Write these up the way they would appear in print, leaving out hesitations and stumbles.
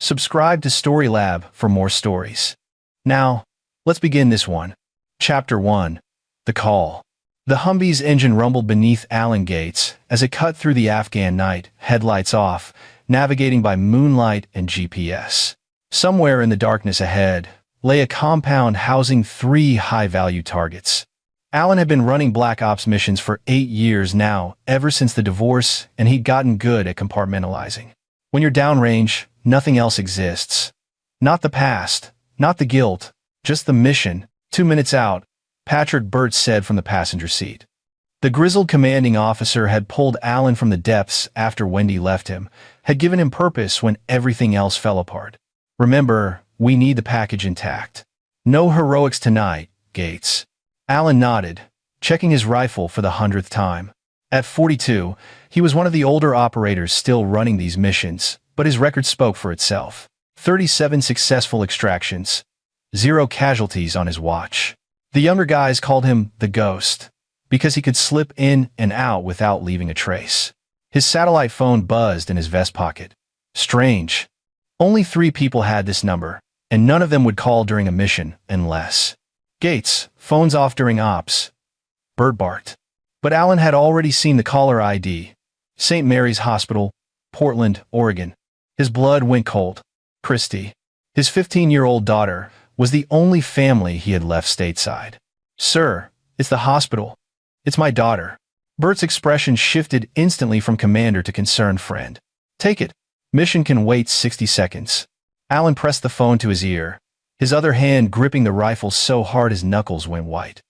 Subscribe to Storylab for more stories. Now, let's begin this one. Chapter 1. The Call. The Humvee's engine rumbled beneath Alan Gates as it cut through the Afghan night, headlights off, navigating by moonlight and GPS. Somewhere in the darkness ahead lay a compound housing 3 high-value targets. Alan had been running Black Ops missions for 8 years now, ever since the divorce, and he'd gotten good at compartmentalizing. When you're downrange, nothing else exists. Not the past, not the guilt, just the mission. 2 minutes out, Patrick Burt said from the passenger seat. The grizzled commanding officer had pulled Alan from the depths after Wendy left him, had given him purpose when everything else fell apart. Remember, we need the package intact. No heroics tonight, Gates. Alan nodded, checking his rifle for the 100th time. At 42, he was one of the older operators still running these missions, but his record spoke for itself. 37 successful extractions. 0 casualties on his watch. The younger guys called him the Ghost, because he could slip in and out without leaving a trace. His satellite phone buzzed in his vest pocket. Strange. Only 3 people had this number, and none of them would call during a mission unless... Gates, phone's off during ops. Burt barked. But Alan had already seen the caller ID. St. Mary's Hospital, Portland, Oregon. His blood went cold. Christy, his 15-year-old daughter, was the only family he had left stateside. Sir, it's the hospital. It's my daughter. Burt's expression shifted instantly from commander to concerned friend. Take it. Mission can wait 60 seconds. Alan pressed the phone to his ear, his other hand gripping the rifle so hard his knuckles went white.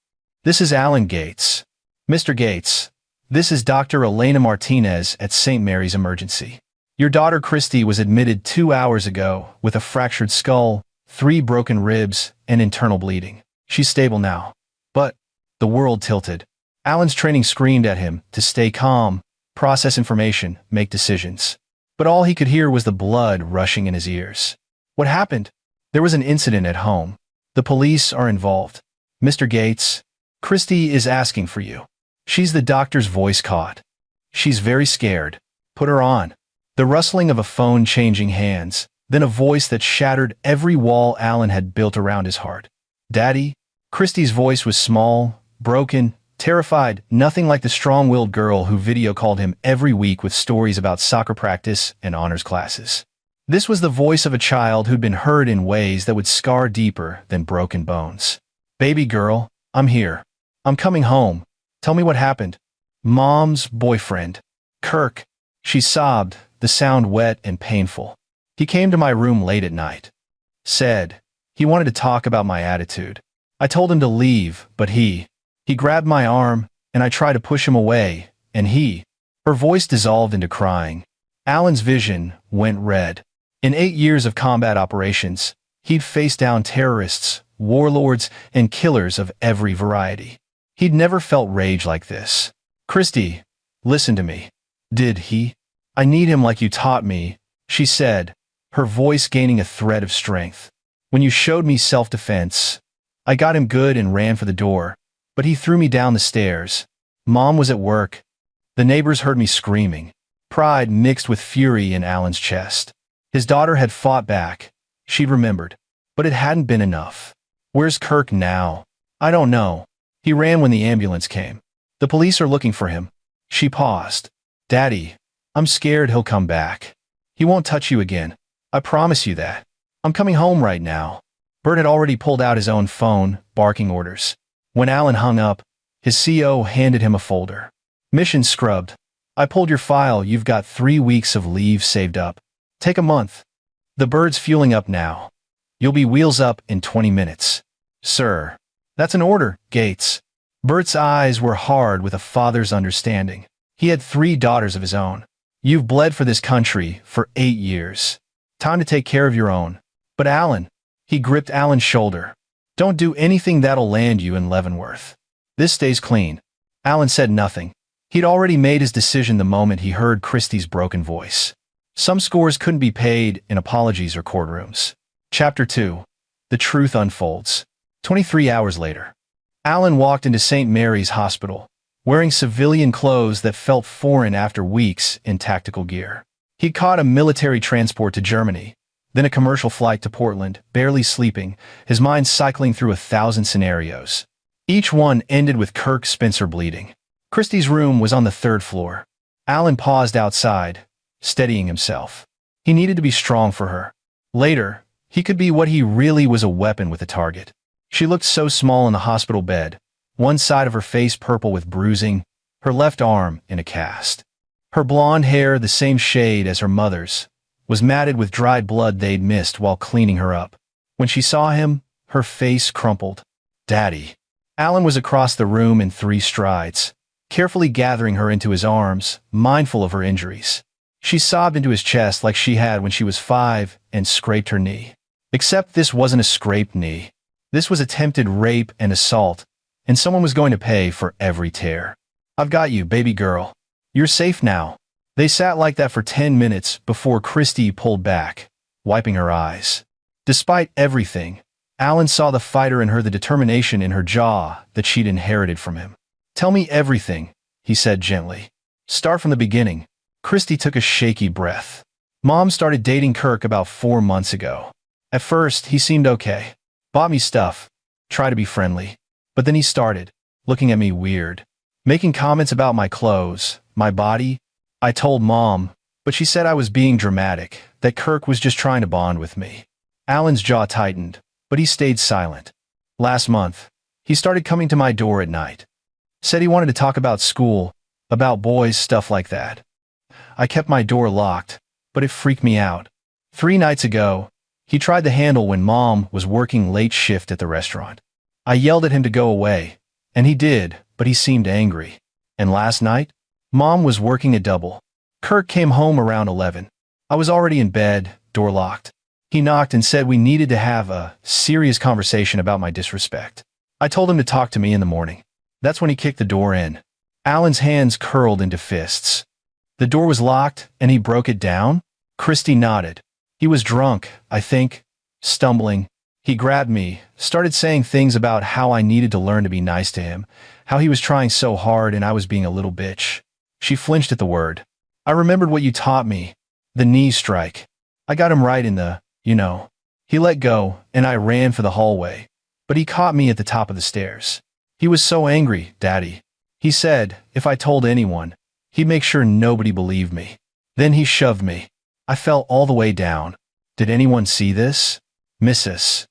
This is Alan Gates. Mr. Gates, this is Dr. Elena Martinez at St. Mary's Emergency. Your daughter Christy was admitted 2 hours ago with a fractured skull, 3 broken ribs, and internal bleeding. She's stable now. But the world tilted. Alan's training screamed at him to stay calm, process information, make decisions. But all he could hear was the blood rushing in his ears. What happened? There was an incident at home. The police are involved. Mr. Gates, Christy is asking for you. She's the doctor's voice caught. She's very scared. Put her on. The rustling of a phone changing hands, then a voice that shattered every wall Alan had built around his heart. Daddy? Christy's voice was small, broken, terrified, nothing like the strong-willed girl who video called him every week with stories about soccer practice and honors classes. This was the voice of a child who'd been hurt in ways that would scar deeper than broken bones. Baby girl, I'm here. I'm coming home. Tell me what happened. Mom's boyfriend. Kirk. She sobbed, the sound wet and painful. He came to my room late at night. Said he wanted to talk about my attitude. I told him to leave, but he grabbed my arm, and I tried to push him away, and her voice dissolved into crying. Alan's vision went red. In 8 years of combat operations, he'd faced down terrorists, warlords, and killers of every variety. He'd never felt rage like this. Christy, listen to me. Did he? I need him like you taught me, she said, her voice gaining a thread of strength. When you showed me self-defense, I got him good and ran for the door, but he threw me down the stairs. Mom was at work. The neighbors heard me screaming. Pride mixed with fury in Alan's chest. His daughter had fought back. She'd remembered. But it hadn't been enough. Where's Kirk now? I don't know. He ran when the ambulance came. The police are looking for him. She paused. Daddy, I'm scared he'll come back. He won't touch you again. I promise you that. I'm coming home right now. Burt had already pulled out his own phone, barking orders. When Alan hung up, his CO handed him a folder. Mission scrubbed. I pulled your file. You've got 3 weeks of leave saved up. Take a month. The bird's fueling up now. You'll be wheels up in 20 minutes. Sir. That's an order, Gates. Burt's eyes were hard with a father's understanding. He had 3 daughters of his own. You've bled for this country for 8 years. Time to take care of your own. But Alan, he gripped Alan's shoulder. Don't do anything that'll land you in Leavenworth. This stays clean. Alan said nothing. He'd already made his decision the moment he heard Christy's broken voice. Some scores couldn't be paid in apologies or courtrooms. Chapter 2. The Truth Unfolds. 23 hours later. Alan walked into St. Mary's Hospital, wearing civilian clothes that felt foreign after weeks in tactical gear. He'd caught a military transport to Germany, Then a commercial flight to Portland, barely sleeping, his mind cycling through 1,000 scenarios. Each one ended with Kirk Spencer bleeding. Christie's room was on the 3rd floor. Alan paused outside, steadying himself. He needed to be strong for her. Later, he could be what he really was, a weapon with a target. She looked so small in the hospital bed, one side of her face purple with bruising, her left arm in a cast. Her blonde hair, the same shade as her mother's, was matted with dried blood they'd missed while cleaning her up. When she saw him, her face crumpled. "Daddy." Alan was across the room in 3 strides, carefully gathering her into his arms, mindful of her injuries. She sobbed into his chest like she had when she was 5 and scraped her knee. Except this wasn't a scraped knee. This was attempted rape and assault, and someone was going to pay for every tear. "I've got you, baby girl. You're safe now." They sat like that for 10 minutes before Christie pulled back, wiping her eyes. Despite everything, Alan saw the fighter in her, the determination in her jaw that she'd inherited from him. "Tell me everything," he said gently. "Start from the beginning." Christie took a shaky breath. "Mom started dating Kirk about 4 months ago. At first, he seemed okay. Bought me stuff, tried to be friendly. But then he started, looking at me weird, making comments about my clothes, my body. I told Mom, but she said I was being dramatic, that Kirk was just trying to bond with me." Alan's jaw tightened, but he stayed silent. "Last month, he started coming to my door at night. Said he wanted to talk about school, about boys, stuff like that. I kept my door locked, but it freaked me out. 3 nights ago, he tried the handle when Mom was working late shift at the restaurant. I yelled at him to go away, and he did, but he seemed angry. And last night, Mom was working a double. Kirk came home around 11. I was already in bed, door locked. He knocked and said we needed to have a serious conversation about my disrespect. I told him to talk to me in the morning. That's when he kicked the door in." Alan's hands curled into fists. "The door was locked, and he broke it down?" Christie nodded. "He was drunk, I think, stumbling. He grabbed me, started saying things about how I needed to learn to be nice to him, how he was trying so hard and I was being a little bitch." She flinched at the word. "I remembered what you taught me, the knee strike. I got him right in the, you know." He let go, and I ran for the hallway, but he caught me at the top of the stairs. "He was so angry, Daddy. He said, if I told anyone, he'd make sure nobody believed me. Then he shoved me. I fell all the way down. Did anyone see this? Mrs.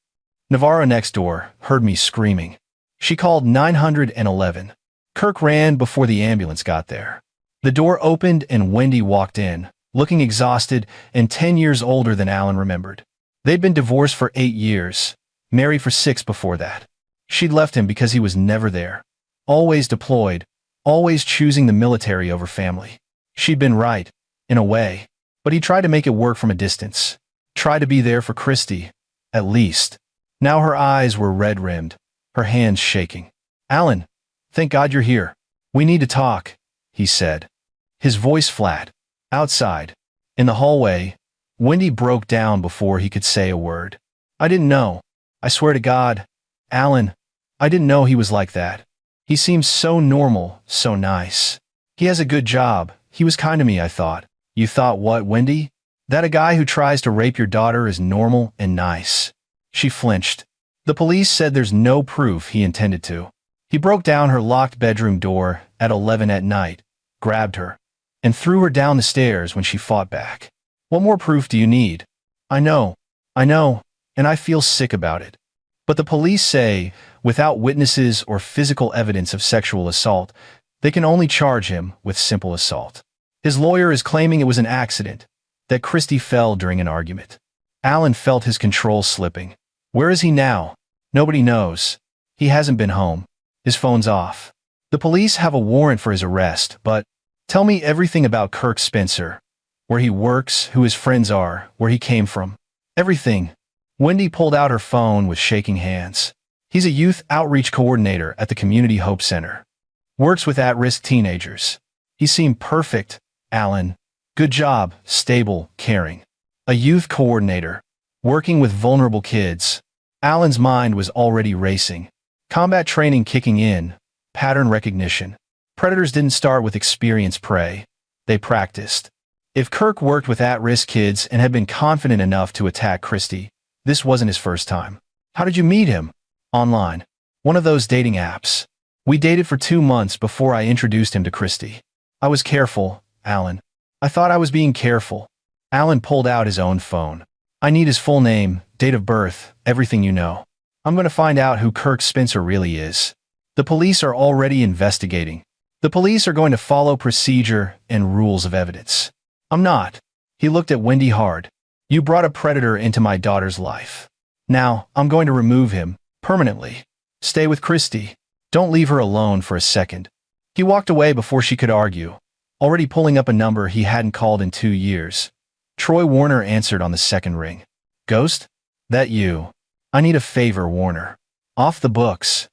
Navarro next door heard me screaming. She called 911. Kirk ran before the ambulance got there. The door opened and Wendy walked in, looking exhausted and 10 years older than Alan remembered. They'd been divorced for 8 years, married for 6 before that. She'd left him because he was never there. Always deployed, always choosing the military over family. She'd been right, in a way, but he tried to make it work from a distance. Tried to be there for Christie, at least. Now her eyes were red-rimmed, her hands shaking. "Alan, thank God you're here. We need to talk," he said, his voice flat. Outside, in the hallway, Wendy broke down before he could say a word. "I didn't know. I swear to God, Alan, I didn't know he was like that. He seems so normal, so nice. He has a good job. He was kind to me, I thought." "You thought what, Wendy? That a guy who tries to rape your daughter is normal and nice?" She flinched. "The police said there's no proof he intended to. He broke down her locked bedroom door at 11 at night, grabbed her, and threw her down the stairs when she fought back. What more proof do you need?" I know, and I feel sick about it. But the police say, without witnesses or physical evidence of sexual assault, they can only charge him with simple assault. His lawyer is claiming it was an accident, that Christie fell during an argument." Alan felt his control slipping. "Where is he now?" "Nobody knows. He hasn't been home. His phone's off. The police have a warrant for his arrest, but tell me everything about Kirk Spencer. Where he works, who his friends are, where he came from. Everything." Wendy pulled out her phone with shaking hands. "He's a youth outreach coordinator at the Community Hope Center. Works with at-risk teenagers. He seemed perfect, Alan. Good job, stable, caring. A youth coordinator, working with vulnerable kids." Alan's mind was already racing. Combat training kicking in, pattern recognition. Predators didn't start with experienced prey. They practiced. If Kirk worked with at-risk kids and had been confident enough to attack Christy, this wasn't his first time. How did you meet him? Online. One of those dating apps. We dated for 2 months before I introduced him to Christy. I was careful, Alan. I thought I was being careful. Alan pulled out his own phone. I need his full name, date of birth, everything you know. I'm going to find out who Kirk Spencer really is. The police are already investigating. The police are going to follow procedure and rules of evidence. I'm not. He looked at Wendy hard. You brought a predator into my daughter's life. Now, I'm going to remove him, permanently. Stay with Christy. Don't leave her alone for a second. He walked away before she could argue, already pulling up a number he hadn't called in 2 years. Troy Warner answered on the second ring. Ghost? That you? I need a favor, Warner. Off the books.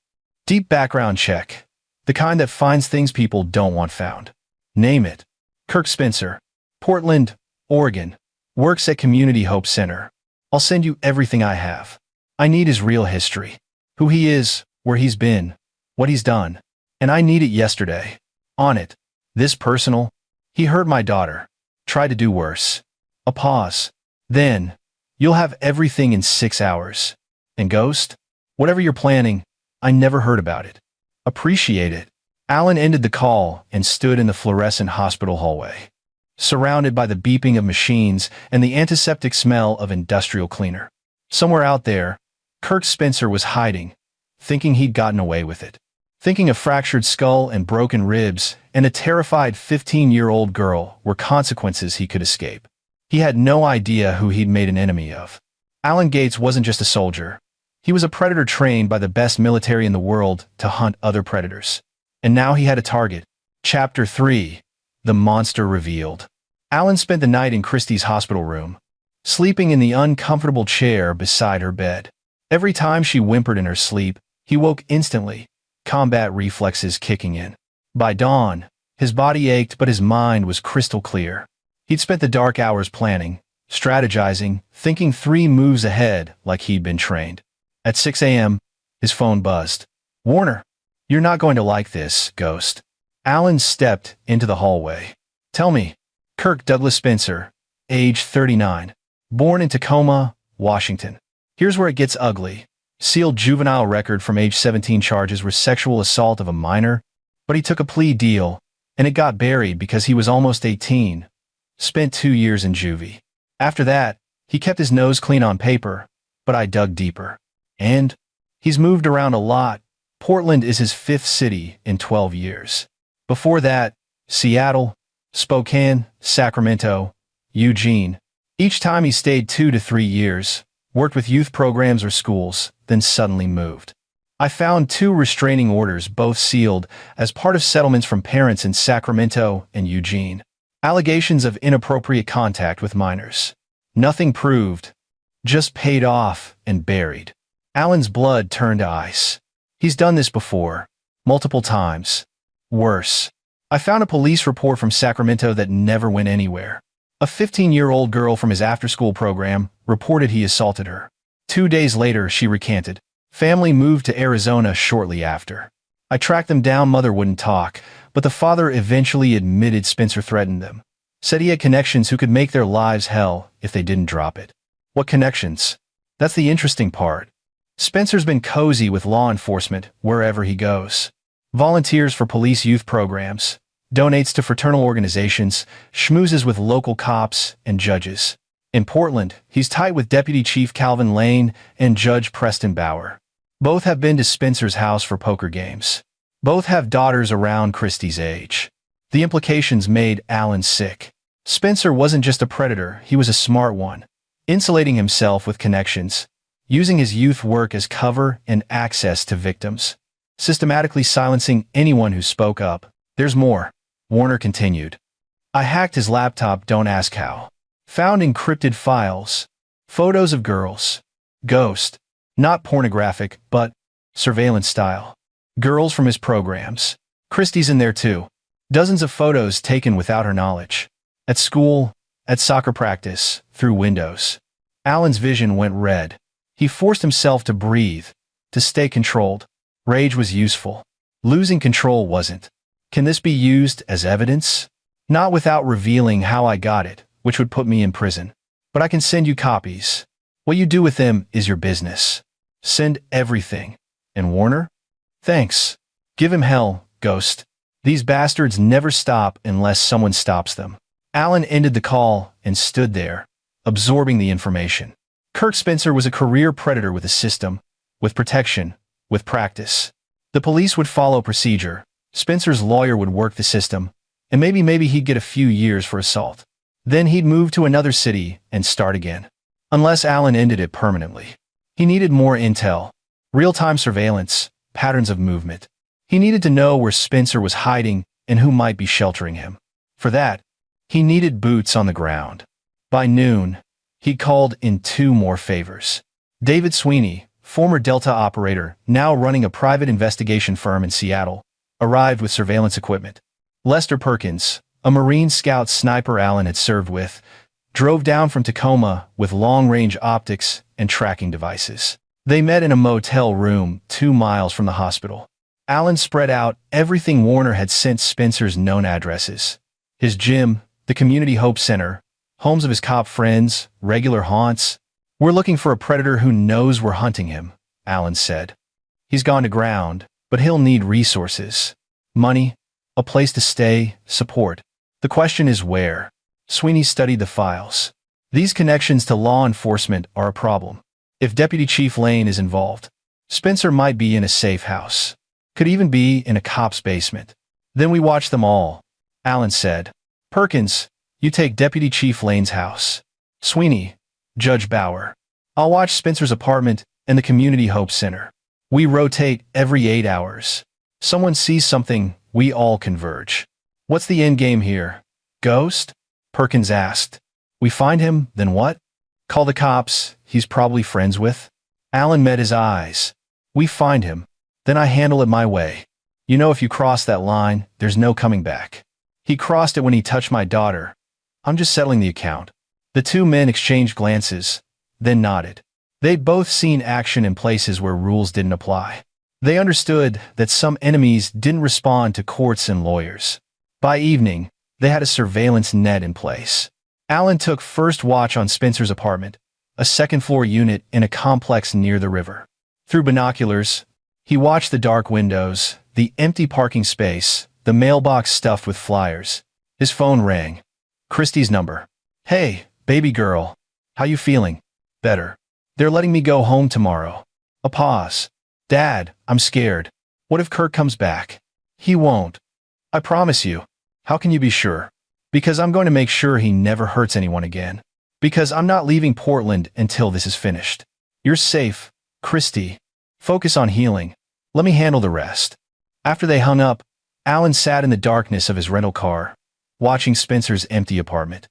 Deep background check. The kind that finds things people don't want found. Name it. Kirk Spencer. Portland, Oregon. Works at Community Hope Center. I'll send you everything I have. I need his real history. Who he is, where he's been, what he's done. And I need it yesterday. On it. This personal. He hurt my daughter. Tried to do worse. A pause. Then, you'll have everything in 6 hours. And Ghost? Whatever you're planning, I never heard about it. Appreciate it. Alan ended the call and stood in the fluorescent hospital hallway, surrounded by the beeping of machines and the antiseptic smell of industrial cleaner. Somewhere out there, Kirk Spencer was hiding, thinking he'd gotten away with it. Thinking a fractured skull and broken ribs and a terrified 15-year-old girl were consequences he could escape. He had no idea who he'd made an enemy of. Alan Gates wasn't just a soldier. He was a predator trained by the best military in the world to hunt other predators. And now he had a target. Chapter 3. The Monster Revealed. Alan spent the night in Christie's hospital room, sleeping in the uncomfortable chair beside her bed. Every time she whimpered in her sleep, he woke instantly, combat reflexes kicking in. By dawn, his body ached but his mind was crystal clear. He'd spent the dark hours planning, strategizing, thinking 3 moves ahead like he'd been trained. At 6 a.m., his phone buzzed. Warner, you're not going to like this, Ghost. Alan stepped into the hallway. Tell me, Kirk Douglas Spencer, age 39, born in Tacoma, Washington. Here's where it gets ugly. Sealed juvenile record from age 17, charges were sexual assault of a minor, but he took a plea deal, and it got buried because he was almost 18. Spent 2 years in juvie. After that, he kept his nose clean on paper, but I dug deeper. And he's moved around a lot. Portland is his 5th city in 12 years. Before that, Seattle, Spokane, Sacramento, Eugene. Each time he stayed 2 to 3 years, worked with youth programs or schools, then suddenly moved. I found 2 restraining orders, both sealed, as part of settlements from parents in Sacramento and Eugene. Allegations of inappropriate contact with minors. Nothing proved, just paid off and buried. Alan's blood turned to ice. He's done this before, multiple times. Worse. I found a police report from Sacramento that never went anywhere. A 15-year-old girl from his after-school program reported he assaulted her. 2 days later, she recanted. Family moved to Arizona shortly after. I tracked them down. Mother wouldn't talk, but the father eventually admitted Spencer threatened them. Said he had connections who could make their lives hell if they didn't drop it. What connections? That's the interesting part. Spencer's been cozy with law enforcement wherever he goes. Volunteers for police youth programs, donates to fraternal organizations, schmoozes with local cops and judges. In Portland, he's tight with Deputy Chief Calvin Lane and Judge Preston Bauer. Both have been to Spencer's house for poker games. Both have daughters around Christie's age. The implications made Alan sick. Spencer wasn't just a predator, he was a smart one, insulating himself with connections, using his youth work as cover and access to victims, systematically silencing anyone who spoke up. There's more, Warner continued. I hacked his laptop, don't ask how. Found encrypted files, photos of girls. Ghost. Not pornographic, but surveillance style. Girls from his programs. Christie's in there too. Dozens of photos taken without her knowledge. At school, at soccer practice, through windows. Alan's vision went red. He forced himself to breathe, to stay controlled. Rage was useful. Losing control wasn't. Can this be used as evidence? Not without revealing how I got it, which would put me in prison. But I can send you copies. What you do with them is your business. Send everything. And Warner? Thanks. Give him hell, Ghost. These bastards never stop unless someone stops them. Alan ended the call and stood there, absorbing the information. Kirk Spencer was a career predator with a system, with protection, with practice. The police would follow procedure. Spencer's lawyer would work the system, and maybe he'd get a few years for assault. Then he'd move to another city and start again. Unless Alan ended it permanently. He needed more intel, real-time surveillance, patterns of movement. He needed to know where Spencer was hiding and who might be sheltering him. For that, he needed boots on the ground. By noon, he called in 2 more favors. David Sweeney, former Delta operator, now running a private investigation firm in Seattle, arrived with surveillance equipment. Lester Perkins, a Marine Scout sniper Alan had served with, drove down from Tacoma with long-range optics and tracking devices. They met in a motel room 2 miles from the hospital. Alan spread out everything Warner had sent Spencer's known addresses. His gym, the Community Hope Center, homes of his cop friends, regular haunts. We're looking for a predator who knows we're hunting him, Alan said. He's gone to ground, but he'll need resources. Money, a place to stay, support. The question is where. Sweeney studied the files. These connections to law enforcement are a problem. If Deputy Chief Lane is involved, Spencer might be in a safe house. Could even be in a cop's basement. Then we watch them all, Alan said. Perkins, you take Deputy Chief Lane's house. Sweeney, Judge Bauer. I'll watch Spencer's apartment and the Community Hope Center. We rotate every 8 hours. Someone sees something, we all converge. What's the end game here? Ghost? Perkins asked. We find him, then what? Call the cops, he's probably friends with. Alan met his eyes. We find him. Then I handle it my way. You know, if you cross that line, there's no coming back. He crossed it when he touched my daughter. I'm just settling the account. The 2 men exchanged glances, then nodded. They'd both seen action in places where rules didn't apply. They understood that some enemies didn't respond to courts and lawyers. By evening, they had a surveillance net in place. Alan took first watch on Spencer's apartment, a second-floor unit in a complex near the river. Through binoculars, he watched the dark windows, the empty parking space, the mailbox stuffed with flyers. His phone rang. Christie's number. Hey, baby girl. How you feeling? Better. They're letting me go home tomorrow. A pause. Dad, I'm scared. What if Kirk comes back? He won't. I promise you. How can you be sure? Because I'm going to make sure he never hurts anyone again. Because I'm not leaving Portland until this is finished. You're safe, Christy. Focus on healing. Let me handle the rest. After they hung up, Alan sat in the darkness of his rental car, watching Spencer's empty apartment.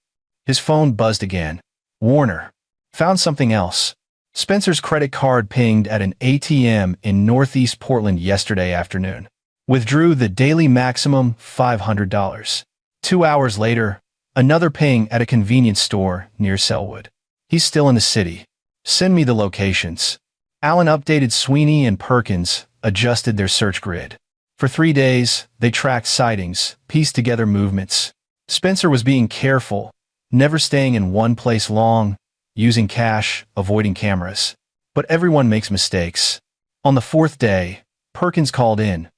His phone buzzed again. Warner. Found something else. Spencer's credit card pinged at an ATM in Northeast Portland yesterday afternoon. Withdrew the daily maximum $500. 2 hours later, another ping at a convenience store near Selwood. He's still in the city. Send me the locations. Alan updated Sweeney and Perkins, adjusted their search grid. For 3 days, they tracked sightings, pieced together movements. Spencer was being careful, never staying in one place long, using cash, avoiding cameras. But everyone makes mistakes. On the 4th day, Perkins called in.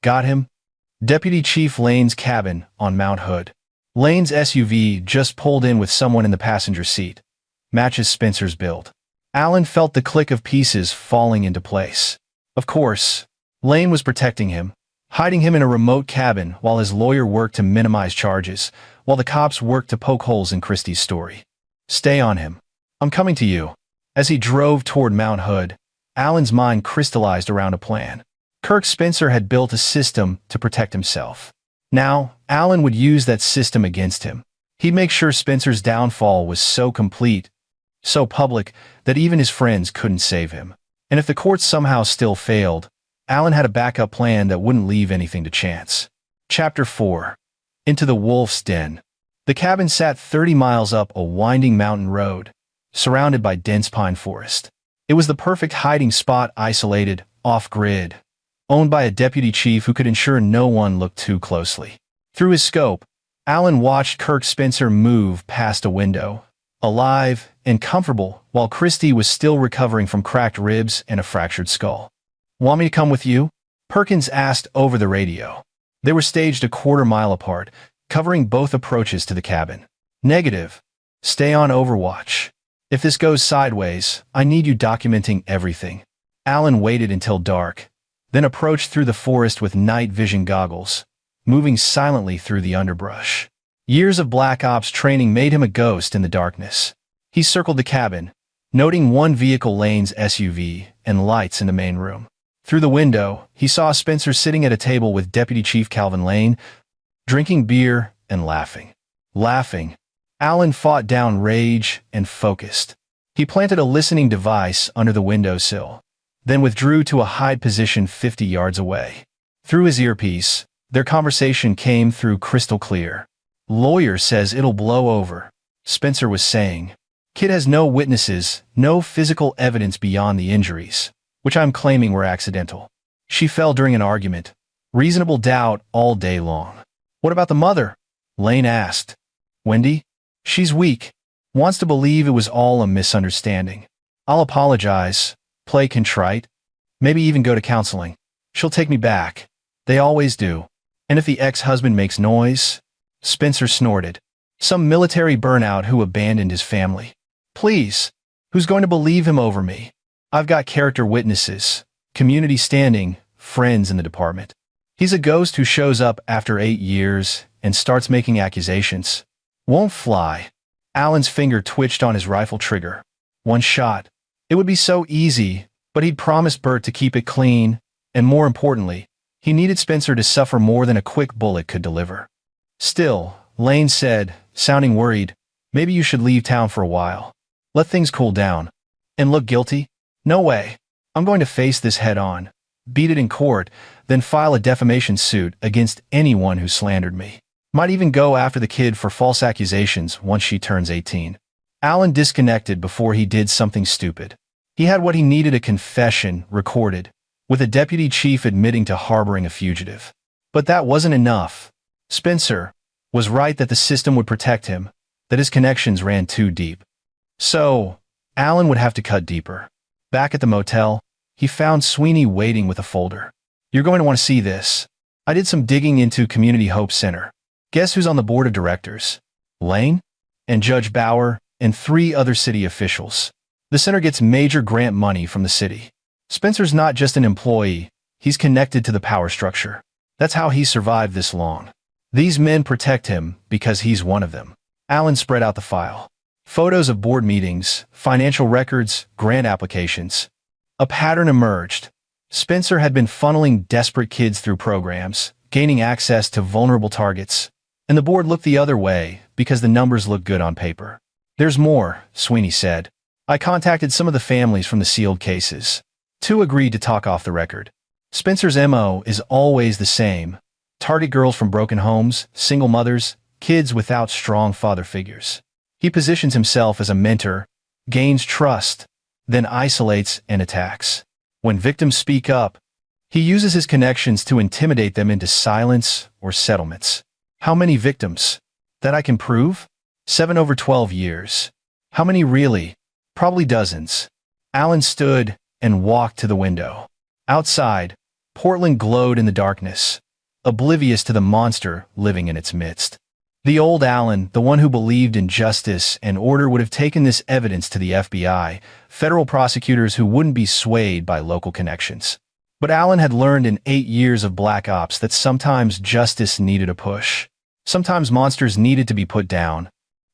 Got him? Deputy Chief Lane's cabin on Mount Hood. Lane's SUV just pulled in with someone in the passenger seat. Matches Spencer's build. Alan felt the click of pieces falling into place. Of course, Lane was protecting him, hiding him in a remote cabin while his lawyer worked to minimize charges, while the cops worked to poke holes in Christie's story. Stay on him. I'm coming to you. As he drove toward Mount Hood, Alan's mind crystallized around a plan. Kirk Spencer had built a system to protect himself. Now, Alan would use that system against him. He'd make sure Spencer's downfall was so complete, so public, that even his friends couldn't save him. And if the courts somehow still failed, Alan had a backup plan that wouldn't leave anything to chance. Chapter 4. Into the Wolf's Den. The cabin sat 30 miles up a winding mountain road, surrounded by dense pine forest. It was the perfect hiding spot, isolated, off-grid, owned by a deputy chief who could ensure no one looked too closely. Through his scope, Alan watched Kirk Spencer move past a window, alive and comfortable, while Christy was still recovering from cracked ribs and a fractured skull. "Want me to come with you?" Perkins asked over the radio. They were staged a quarter-mile apart, covering both approaches to the cabin. "Negative. Stay on Overwatch. If this goes sideways, I need you documenting everything." Alan waited until dark, then approached through the forest with night vision goggles, moving silently through the underbrush. Years of Black Ops training made him a ghost in the darkness. He circled the cabin, noting one vehicle, Lane's SUV, and lights in the main room. Through the window, he saw Spencer sitting at a table with Deputy Chief Calvin Lane, drinking beer and laughing. Alan fought down rage and focused. He planted a listening device under the windowsill, then withdrew to a hide position 50 yards away. Through his earpiece, their conversation came through crystal clear. "Lawyer says it'll blow over," Spencer was saying. "Kid has no witnesses, no physical evidence beyond the injuries, which I'm claiming were accidental. She fell during an argument. Reasonable doubt all day long." "What about the mother?" Lane asked. "Wendy? She's weak. Wants to believe it was all a misunderstanding. I'll apologize, play contrite, maybe even go to counseling. She'll take me back. They always do. And if the ex-husband makes noise..." Spencer snorted. "Some military burnout who abandoned his family. Please, who's going to believe him over me? I've got character witnesses, community standing, friends in the department. He's a ghost who shows up after 8 years and starts making accusations. Won't fly." Alan's finger twitched on his rifle trigger. One shot. It would be so easy, but he'd promised Bert to keep it clean, and more importantly, he needed Spencer to suffer more than a quick bullet could deliver. "Still," Lane said, sounding worried, "maybe you should leave town for a while. Let things cool down. And look guilty? No way. I'm going to face this head on, beat it in court, then file a defamation suit against anyone who slandered me. Might even go after the kid for false accusations once she turns 18. Alan disconnected before he did something stupid. He had what he needed: a confession recorded, with a deputy chief admitting to harboring a fugitive. But that wasn't enough. Spencer was right that the system would protect him, that his connections ran too deep. So, Alan would have to cut deeper. Back at the motel, he found Sweeney waiting with a folder. "You're going to want to see this. I did some digging into Community Hope Center. Guess who's on the board of directors? Lane? And Judge Bauer, and 3 other city officials. The center gets major grant money from the city. Spencer's not just an employee, he's connected to the power structure. That's how he survived this long. These men protect him because he's one of them." Alan spread out the file. Photos of board meetings, financial records, grant applications. A pattern emerged. Spencer had been funneling desperate kids through programs, gaining access to vulnerable targets. And the board looked the other way because the numbers looked good on paper. "There's more," Sweeney said. "I contacted some of the families from the sealed cases. 2 agreed to talk off the record. Spencer's MO is always the same. Target girls from broken homes, single mothers, kids without strong father figures. He positions himself as a mentor, gains trust, then isolates and attacks. When victims speak up, he uses his connections to intimidate them into silence or settlements. How many victims? That I can prove? 7 over 12 years. How many really? Probably dozens." Alan stood and walked to the window. Outside, Portland glowed in the darkness, oblivious to the monster living in its midst. The old Alan, the one who believed in justice and order, would have taken this evidence to the FBI, federal prosecutors who wouldn't be swayed by local connections. But Alan had learned in 8 years of Black Ops that sometimes justice needed a push. Sometimes monsters needed to be put down,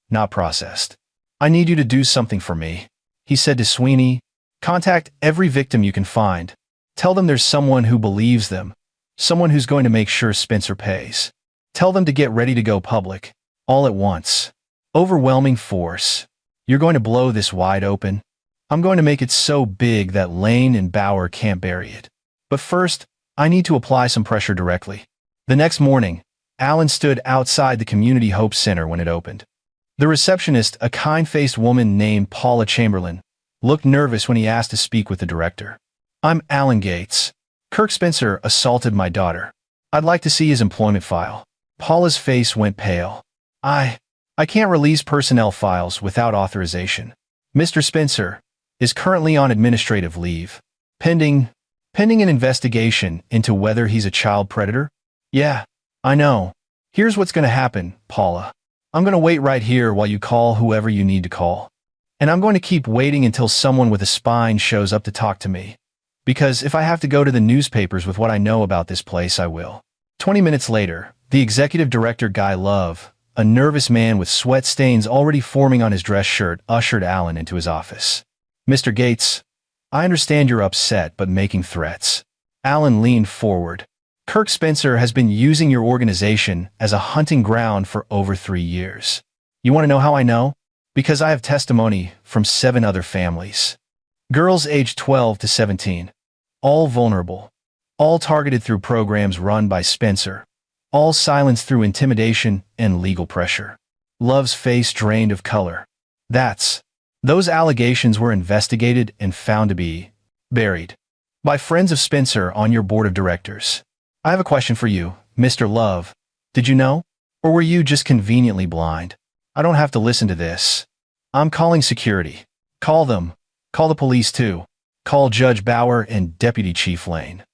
not processed. "I need you to do something for me," he said to Sweeney. "Contact every victim you can find. Tell them there's someone who believes them, someone who's going to make sure Spencer pays. Tell them to get ready to go public, all at once. Overwhelming force. You're going to blow this wide open. I'm going to make it so big that Lane and Bauer can't bury it. But first, I need to apply some pressure directly." The next morning, Alan stood outside the Community Hope Center when it opened. The receptionist, a kind-faced woman named Paula Chamberlain, looked nervous when he asked to speak with the director. "I'm Alan Gates. Kirk Spencer assaulted my daughter. I'd like to see his employment file." Paula's face went pale. I can't release personnel files without authorization. Mr. Spencer is currently on administrative leave, pending an investigation into whether he's a child predator. Yeah, I know. Here's what's going to happen, Paula. I'm going to wait right here while you call whoever you need to call. And I'm going to keep waiting until someone with a spine shows up to talk to me. Because if I have to go to the newspapers with what I know about this place, I will. 20 minutes later, the executive director, Guy Love, a nervous man with sweat stains already forming on his dress shirt, ushered Alan into his office. Mr. Gates, I understand you're upset but making threats. Alan leaned forward. Kirk Spencer has been using your organization as a hunting ground for over 3 years. You want to know how I know? Because I have testimony from 7 other families. Girls aged 12 to 17. All vulnerable. All targeted through programs run by Spencer. All silenced through intimidation and legal pressure. Love's face drained of color. Those allegations were investigated and found to be buried by friends of Spencer on your board of directors. I have a question for you, Mr. Love. Did you know? Or were you just conveniently blind? I don't have to listen to this. I'm calling security. Call them. Call the police too. Call Judge Bauer and Deputy Chief Lane.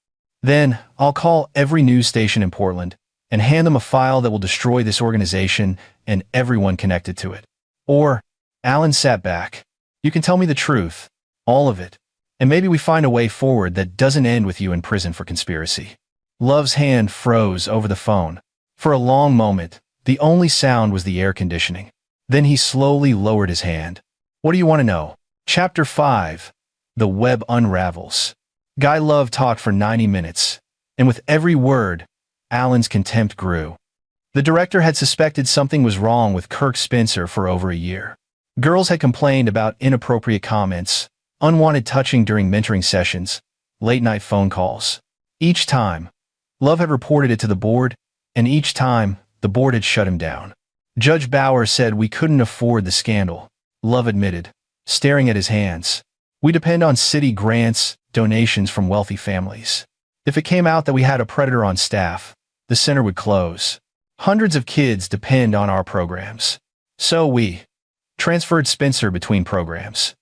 Then, I'll call every news station in Portland and hand them a file that will destroy this organization and everyone connected to it. Or, Alan sat back. You can tell me the truth. All of it. And maybe we find a way forward that doesn't end with you in prison for conspiracy. Love's hand froze over the phone. For a long moment, the only sound was the air conditioning. Then he slowly lowered his hand. What do you want to know? Chapter 5. The Web Unravels. Guy Love talked for 90 minutes, and with every word, Alan's contempt grew. The director had suspected something was wrong with Kirk Spencer for over a year. Girls had complained about inappropriate comments, unwanted touching during mentoring sessions, late-night phone calls. Each time, Love had reported it to the board, and each time, the board had shut him down. Judge Bauer said we couldn't afford the scandal, Love admitted, staring at his hands. We depend on city grants, donations from wealthy families. If it came out that we had a predator on staff, the center would close. Hundreds of kids depend on our programs. So we transferred Spencer between programs,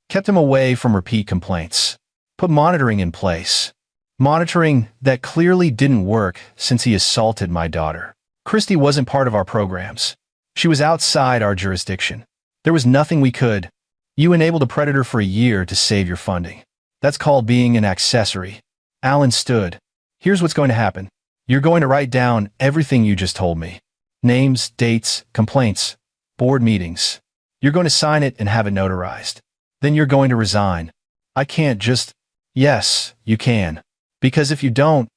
kept him away from repeat complaints, put monitoring in place. Monitoring that clearly didn't work since he assaulted my daughter. Christy wasn't part of our programs. She was outside our jurisdiction. There was nothing we could. You enabled a predator for a year to save your funding. That's called being an accessory. Alan stood. Here's what's going to happen. You're going to write down everything you just told me. Names, dates, complaints, board meetings. You're going to sign it and have it notarized. Then you're going to resign. I can't just... Yes, you can. Because if you don't,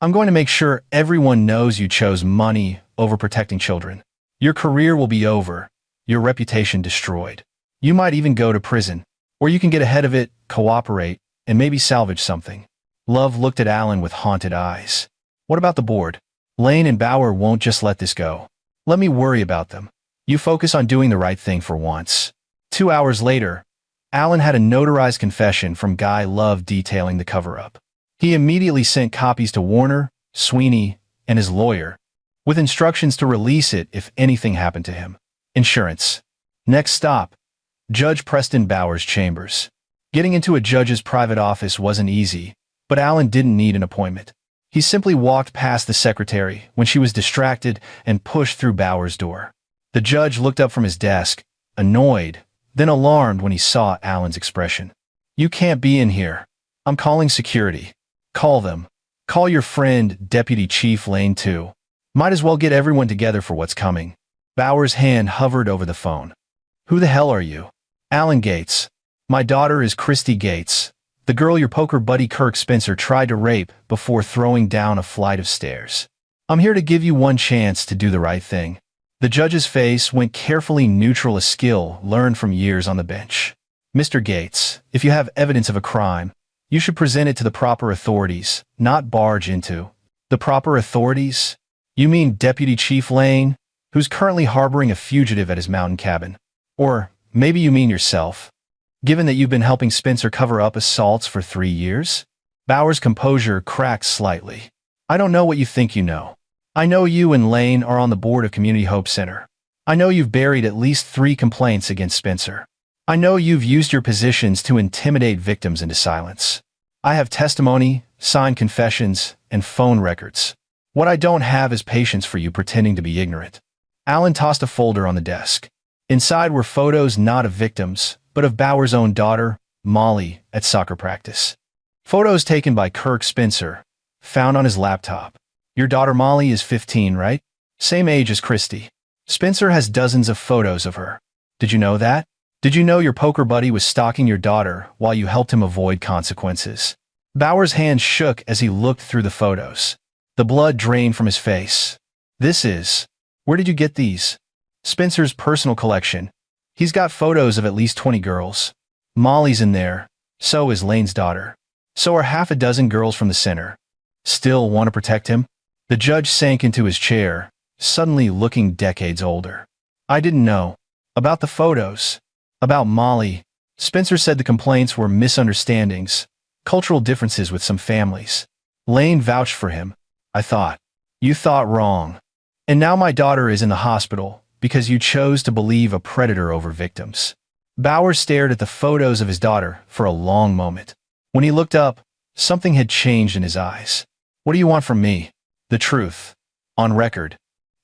I'm going to make sure everyone knows you chose money over protecting children. Your career will be over, your reputation destroyed. You might even go to prison, or you can get ahead of it, cooperate, and maybe salvage something. Love looked at Alan with haunted eyes. What about the board? Lane and Bauer won't just let this go. Let me worry about them. You focus on doing the right thing for once. 2 hours later, Alan had a notarized confession from Guy Love detailing the cover-up. He immediately sent copies to Warner, Sweeney, and his lawyer, with instructions to release it if anything happened to him. Insurance. Next stop, Judge Preston Bauer's chambers. Getting into a judge's private office wasn't easy, but Alan didn't need an appointment. He simply walked past the secretary when she was distracted and pushed through Bauer's door. The judge looked up from his desk, annoyed, then alarmed when he saw Alan's expression. You can't be in here. I'm calling security. Call them. Call your friend, Deputy Chief Lane too. Might as well get everyone together for what's coming. Bauer's hand hovered over the phone. Who the hell are you? Alan Gates. My daughter is Christy Gates, the girl your poker buddy Kirk Spencer tried to rape before throwing down a flight of stairs. I'm here to give you one chance to do the right thing. The judge's face went carefully neutral, a skill learned from years on the bench. Mr. Gates, if you have evidence of a crime, you should present it to the proper authorities, not barge into. The proper authorities? You mean Deputy Chief Lane, who's currently harboring a fugitive at his mountain cabin? Or maybe you mean yourself, given that you've been helping Spencer cover up assaults for 3 years? Bauer's composure cracked slightly. I don't know what you think you know. I know you and Lane are on the board of Community Hope Center. I know you've buried at least 3 complaints against Spencer. I know you've used your positions to intimidate victims into silence. I have testimony, signed confessions, and phone records. What I don't have is patience for you pretending to be ignorant. Alan tossed a folder on the desk. Inside were photos not of victims, but of Bauer's own daughter, Molly, at soccer practice. Photos taken by Kirk Spencer, found on his laptop. Your daughter Molly is 15, right? Same age as Christy. Spencer has dozens of photos of her. Did you know that? Did you know your poker buddy was stalking your daughter while you helped him avoid consequences? Bauer's hand shook as he looked through the photos. The blood drained from his face. Where did you get these? Spencer's personal collection. He's got photos of at least 20 girls. Molly's in there. So is Lane's daughter. So are half a dozen girls from the center. Still want to protect him? The judge sank into his chair, suddenly looking decades older. I didn't know. About the photos. About Molly. Spencer said the complaints were misunderstandings, cultural differences with some families. Lane vouched for him. I thought. You thought wrong. And now my daughter is in the hospital because you chose to believe a predator over victims. Bauer stared at the photos of his daughter for a long moment. When he looked up, something had changed in his eyes. What do you want from me? The truth. On record.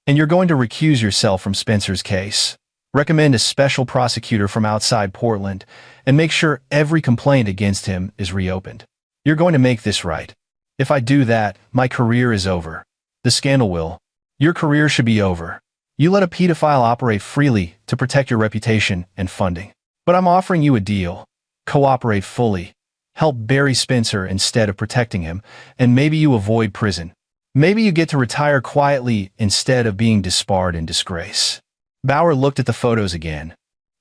And you're going to recuse yourself from Spencer's case. Recommend a special prosecutor from outside Portland, and make sure every complaint against him is reopened. You're going to make this right. If I do that, my career is over. The scandal will. Your career should be over. You let a pedophile operate freely to protect your reputation and funding. But I'm offering you a deal. Cooperate fully. Help bury Spencer instead of protecting him, and maybe you avoid prison. Maybe you get to retire quietly instead of being disbarred in disgrace. Bauer looked at the photos again,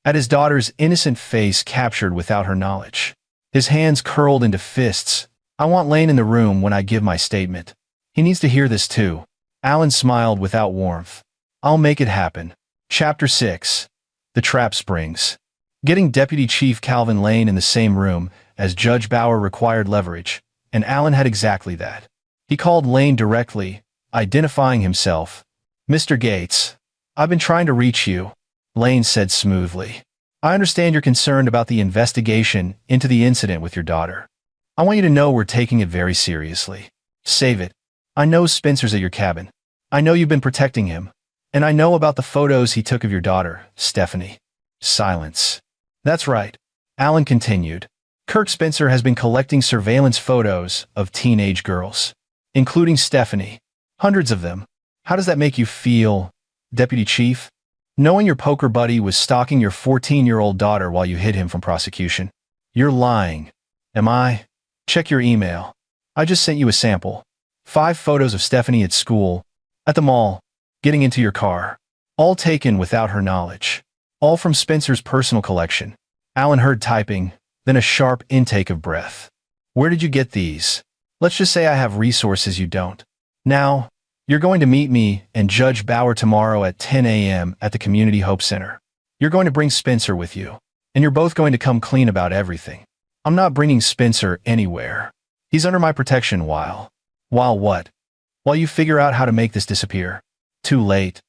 at his daughter's innocent face captured without her knowledge. His hands curled into fists. I want Lane in the room when I give my statement. He needs to hear this too. Alan smiled without warmth. I'll make it happen. Chapter 6. The Trap Springs. Getting Deputy Chief Calvin Lane in the same room as Judge Bauer required leverage, and Alan had exactly that. He called Lane directly, identifying himself. Mr. Gates, I've been trying to reach you, Lane said smoothly. I understand you're concerned about the investigation into the incident with your daughter. I want you to know we're taking it very seriously. Save it. I know Spencer's at your cabin. I know you've been protecting him. And I know about the photos he took of your daughter, Stephanie. Silence. That's right. Alan continued. Kirk Spencer has been collecting surveillance photos of teenage girls, including Stephanie. Hundreds of them. How does that make you feel, Deputy Chief? Knowing your poker buddy was stalking your 14-year-old daughter while you hid him from prosecution. You're lying. Am I? Check your email. I just sent you a sample. 5 photos of Stephanie at school, at the mall, getting into your car. All taken without her knowledge. All from Spencer's personal collection. Alan heard typing, then a sharp intake of breath. Where did you get these? Let's just say I have resources you don't. Now, you're going to meet me and Judge Bauer tomorrow at 10 a.m. at the Community Hope Center. You're going to bring Spencer with you, and you're both going to come clean about everything. I'm not bringing Spencer anywhere. He's under my protection while what? While you figure out how to make this disappear. Too late.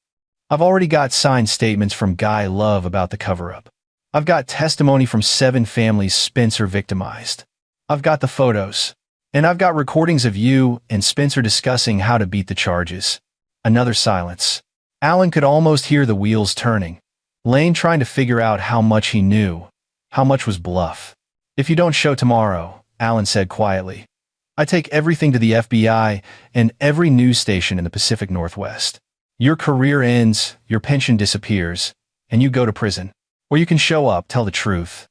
I've already got signed statements from Guy Love about the cover-up. I've got testimony from 7 families Spencer victimized. I've got the photos. And I've got recordings of you and Spencer discussing how to beat the charges. Another silence. Alan could almost hear the wheels turning. Lane trying to figure out how much he knew, how much was bluff. If you don't show tomorrow, Alan said quietly, I take everything to the FBI and every news station in the Pacific Northwest. Your career ends, your pension disappears, and you go to prison. Or you can show up, tell the truth.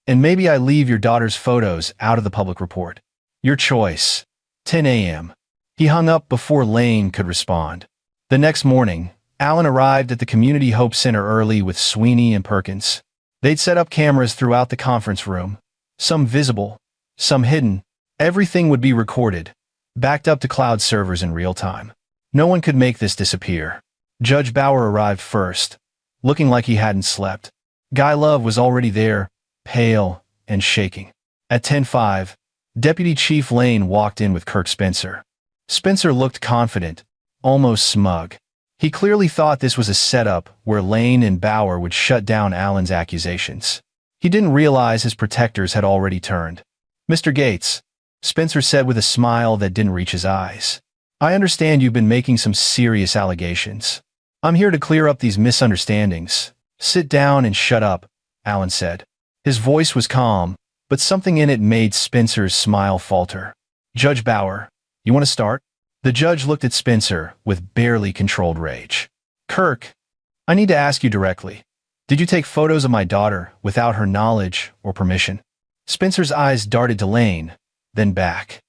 And maybe I leave your daughter's photos out of the public report. Your choice. 10 a.m. He hung up before Lane could respond. The next morning, Alan arrived at the Community Hope Center early with Sweeney and Perkins. They'd set up cameras throughout the conference room, some visible, some hidden. Everything would be recorded, backed up to cloud servers in real time. No one could make this disappear. Judge Bauer arrived first, looking like he hadn't slept. Guy Love was already there, pale and shaking. At 10:05, Deputy Chief Lane walked in with Kirk Spencer. Spencer looked confident, almost smug. He clearly thought this was a setup where Lane and Bauer would shut down Alan's accusations. He didn't realize his protectors had already turned. "Mr. Gates," Spencer said with a smile that didn't reach his eyes. "I understand you've been making some serious allegations. I'm here to clear up these misunderstandings." "Sit down and shut up," Alan said. His voice was calm, but something in it made Spencer's smile falter. "Judge Bauer, you want to start?" The judge looked at Spencer with barely controlled rage. "Kirk, I need to ask you directly. Did you take photos of my daughter without her knowledge or permission?" Spencer's eyes darted to Lane, then back.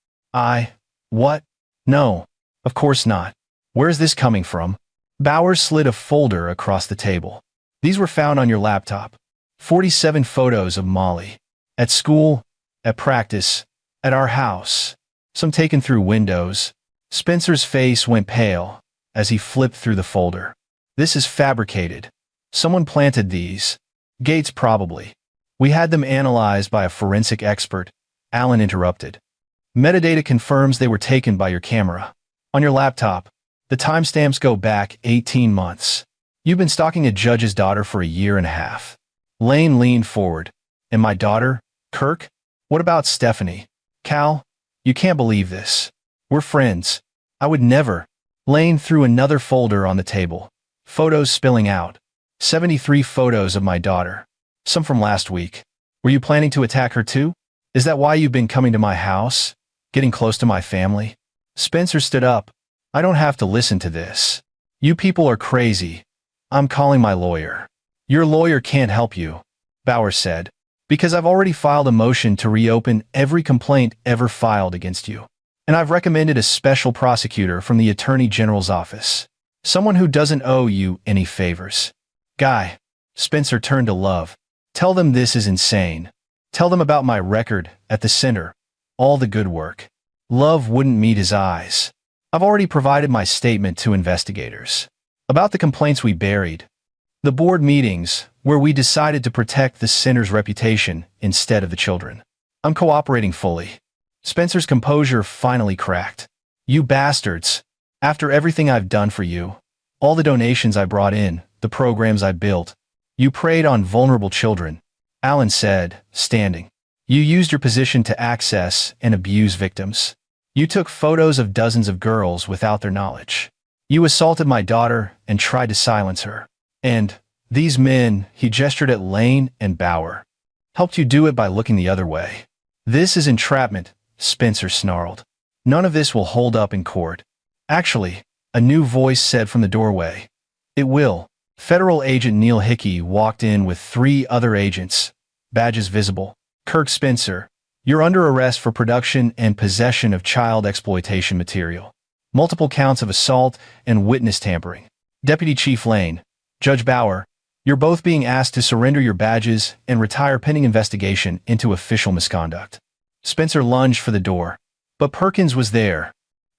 What? No, of course not. Where's this coming from?" Bauer slid a folder across the table. "These were found on your laptop. 47 photos of Molly. At school, at practice, at our house. Some taken through windows." Spencer's face went pale as he flipped through the folder. "This is fabricated. Someone planted these. Gates probably. We had them analyzed by a forensic expert," Alan interrupted. "Metadata confirms they were taken by your camera. On your laptop, the timestamps go back 18 months. You've been stalking a judge's daughter for a year and a half." Lane leaned forward. "And my daughter, Kirk? What about Stephanie? Cal, you can't believe this. We're friends. I would never." Lane threw another folder on the table. Photos spilling out. 73 photos of my daughter. Some from last week. "Were you planning to attack her too? Is that why you've been coming to my house? Getting close to my family?" Spencer stood up. "I don't have to listen to this. You people are crazy. I'm calling my lawyer." "Your lawyer can't help you," Bauer said, "because I've already filed a motion to reopen every complaint ever filed against you. And I've recommended a special prosecutor from the Attorney General's office. Someone who doesn't owe you any favors." "Guy," Spencer turned to Love. "Tell them this is insane. Tell them about my record at the center. All the good work." Love wouldn't meet his eyes. "I've already provided my statement to investigators. About the complaints we buried. The board meetings, where we decided to protect the center's reputation instead of the children. I'm cooperating fully." Spencer's composure finally cracked. "You bastards. After everything I've done for you, all the donations I brought in, the programs I built, you preyed on vulnerable children," Alan said, standing. "You used your position to access and abuse victims. You took photos of dozens of girls without their knowledge. You assaulted my daughter and tried to silence her. And these men," he gestured at Lane and Bauer, "helped you do it by looking the other way." "This is entrapment," Spencer snarled. "None of this will hold up in court." "Actually," a new voice said from the doorway. "It will." Federal Agent Neil Hickey walked in with 3 other agents, badges visible. "Kirk Spencer, you're under arrest for production and possession of child exploitation material. Multiple counts of assault and witness tampering." "Deputy Chief Lane, Judge Bauer, you're both being asked to surrender your badges and retire pending investigation into official misconduct." Spencer lunged for the door, but Perkins was there,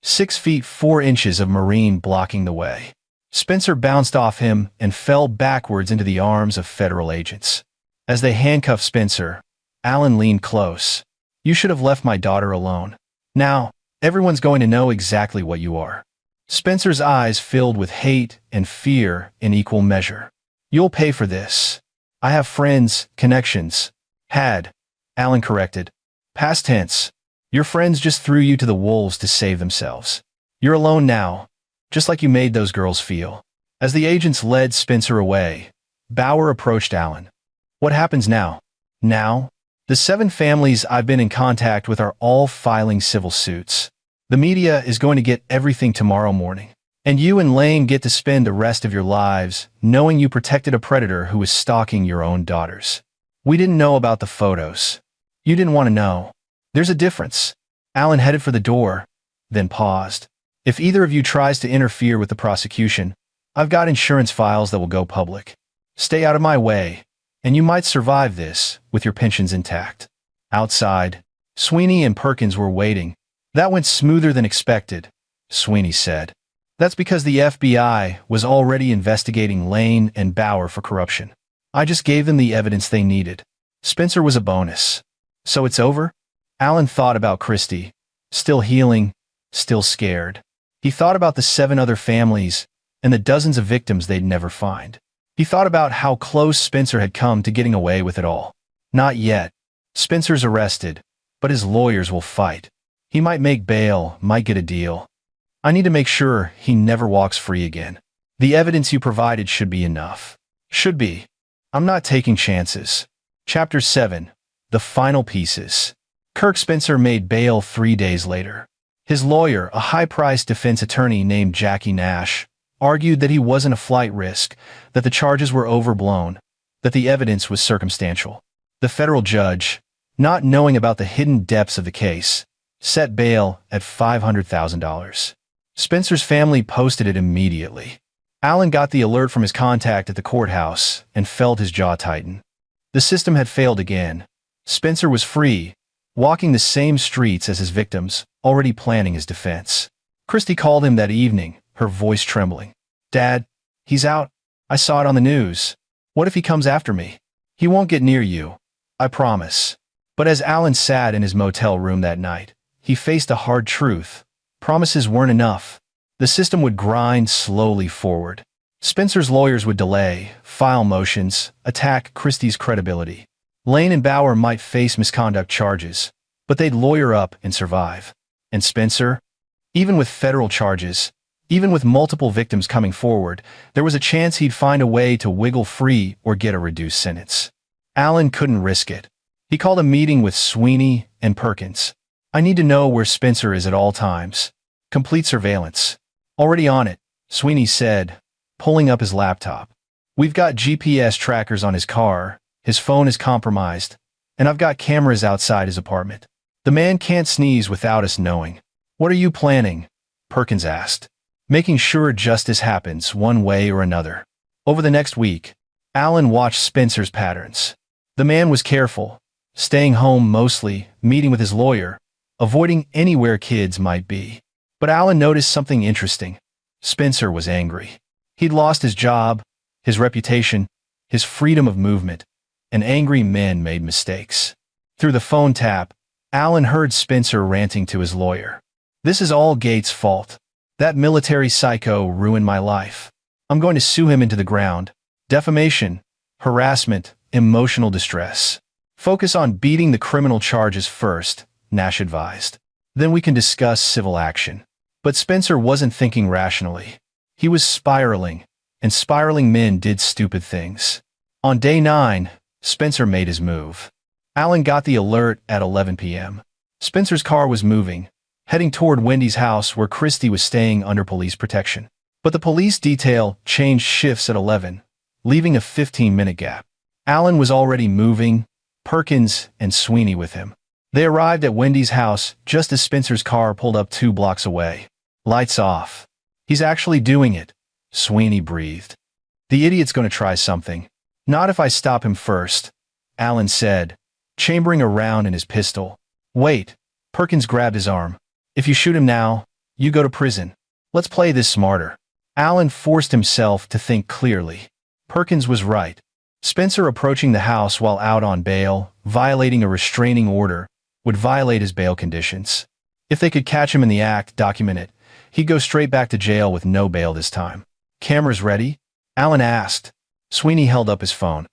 6 feet 4 inches of Marine blocking the way. Spencer bounced off him and fell backwards into the arms of federal agents. As they handcuffed Spencer, Alan leaned close. "You should have left my daughter alone. Now, everyone's going to know exactly what you are." Spencer's eyes filled with hate and fear in equal measure. "You'll pay for this. I have friends, connections." "Had," Alan corrected. "Past tense. Your friends just threw you to the wolves to save themselves. You're alone now, just like you made those girls feel." As the agents led Spencer away, Bauer approached Alan. "What happens now?" "Now? The 7 families I've been in contact with are all filing civil suits. The media is going to get everything tomorrow morning. And you and Lane get to spend the rest of your lives knowing you protected a predator who was stalking your own daughters. We didn't know about the photos. You didn't want to know. There's a difference." Alan headed for the door, then paused. "If either of you tries to interfere with the prosecution, I've got insurance files that will go public. Stay out of my way, and you might survive this with your pensions intact." Outside, Sweeney and Perkins were waiting. "That went smoother than expected," Sweeney said. "That's because the FBI was already investigating Lane and Bauer for corruption. I just gave them the evidence they needed. Spencer was a bonus." "So it's over?" Alan thought about Christy. Still healing, still scared. He thought about the 7 other families and the dozens of victims they'd never find. He thought about how close Spencer had come to getting away with it all. Not yet. Spencer's arrested, but his lawyers will fight. He might make bail, might get a deal. I need to make sure he never walks free again. The evidence you provided should be enough. Should be. I'm not taking chances. Chapter 7. The Final Pieces. Kirk Spencer made bail 3 days later. His lawyer, a high-priced defense attorney named Jackie Nash, argued that he wasn't a flight risk, that the charges were overblown, that the evidence was circumstantial. The federal judge, not knowing about the hidden depths of the case, set bail at $500,000. Spencer's family posted it immediately. Alan got the alert from his contact at the courthouse and felt his jaw tighten. The system had failed again. Spencer was free, walking the same streets as his victims, already planning his defense. Christy called him that evening, her voice trembling. "Dad, he's out. I saw it on the news. What if he comes after me? He won't get near you. I promise." But as Alan sat in his motel room that night, he faced a hard truth. Promises weren't enough. The system would grind slowly forward. Spencer's lawyers would delay, file motions, attack Christie's credibility. Lane and Bauer might face misconduct charges, but they'd lawyer up and survive. And Spencer? Even with federal charges, even with multiple victims coming forward, there was a chance he'd find a way to wiggle free or get a reduced sentence. Alan couldn't risk it. He called a meeting with Sweeney and Perkins. "I need to know where Spencer is at all times. Complete surveillance." "Already on it," Sweeney said, pulling up his laptop. "We've got GPS trackers on his car, his phone is compromised, and I've got cameras outside his apartment. The man can't sneeze without us knowing." "What are you planning?" Perkins asked. "Making sure justice happens one way or another." Over the next week, Alan watched Spencer's patterns. The man was careful, staying home mostly, meeting with his lawyer, avoiding anywhere kids might be. But Alan noticed something interesting. Spencer was angry. He'd lost his job, his reputation, his freedom of movement, and angry men made mistakes. Through the phone tap, Alan heard Spencer ranting to his lawyer. "This is all Gates' fault. That military psycho ruined my life. I'm going to sue him into the ground. Defamation, harassment, emotional distress. Focus on beating the criminal charges first," Nash advised. "Then we can discuss civil action." But Spencer wasn't thinking rationally. He was spiraling, and spiraling men did stupid things. On day 9, Spencer made his move. Alan got the alert at 11 p.m. Spencer's car was moving, heading toward Wendy's house where Christy was staying under police protection. But the police detail changed shifts at 11, leaving a 15-minute gap. Alan was already moving, Perkins and Sweeney with him. They arrived at Wendy's house just as Spencer's car pulled up 2 blocks away. Lights off. "He's actually doing it," Sweeney breathed. "The idiot's going to try something. Not if I stop him first," Alan said, chambering around in his pistol. "Wait," Perkins grabbed his arm. "If you shoot him now, you go to prison. Let's play this smarter." Alan forced himself to think clearly. Perkins was right. Spencer approaching the house while out on bail, violating a restraining order, would violate his bail conditions. If they could catch him in the act, document it, he'd go straight back to jail with no bail this time. "Cameras ready?" Alan asked. Sweeney held up his phone.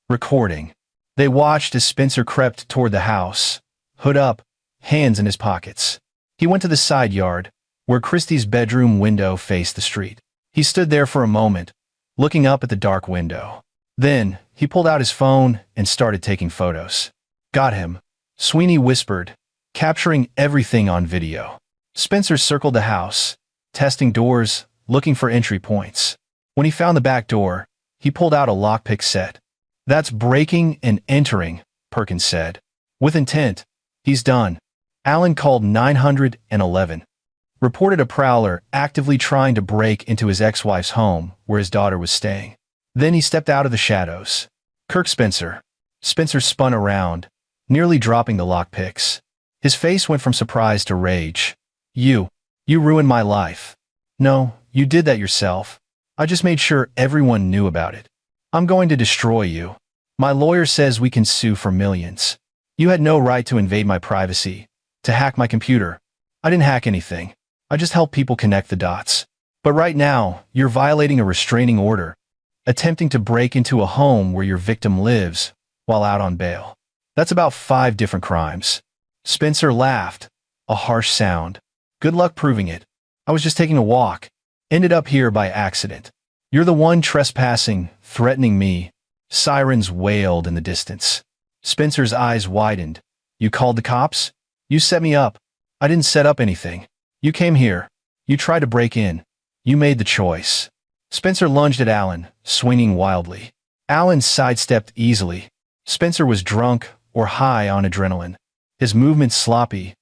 "Recording." They watched as Spencer crept toward the house, hood up, hands in his pockets. He went to the side yard, where Christie's bedroom window faced the street. He stood there for a moment, looking up at the dark window. Then, he pulled out his phone and started taking photos. "Got him," Sweeney whispered, capturing everything on video. Spencer circled the house, testing doors, looking for entry points. When he found the back door, he pulled out a lockpick set. "That's breaking and entering," Perkins said. "With intent. He's done." Alan called 911. Reported a prowler actively trying to break into his ex-wife's home where his daughter was staying. Then he stepped out of the shadows. "Kirk Spencer." Spencer spun around, nearly dropping the lockpicks. His face went from surprise to rage. You ruined my life." "No, you did that yourself. I just made sure everyone knew about it. I'm going to destroy you. My lawyer says we can sue for millions. You had no right to invade my privacy, to hack my computer. I didn't hack anything. I just help people connect the dots. But right now, you're violating a restraining order, attempting to break into a home where your victim lives while out on bail. That's about 5 different crimes." Spencer laughed, a harsh sound. "Good luck proving it. I was just taking a walk. Ended up here by accident. You're the one trespassing, threatening me." Sirens wailed in the distance. Spencer's eyes widened. "You called the cops? You set me up." "I didn't set up anything. You came here. You tried to break in. You made the choice." Spencer lunged at Alan, swinging wildly. Alan sidestepped easily. Spencer was drunk or high on adrenaline. His movements sloppy.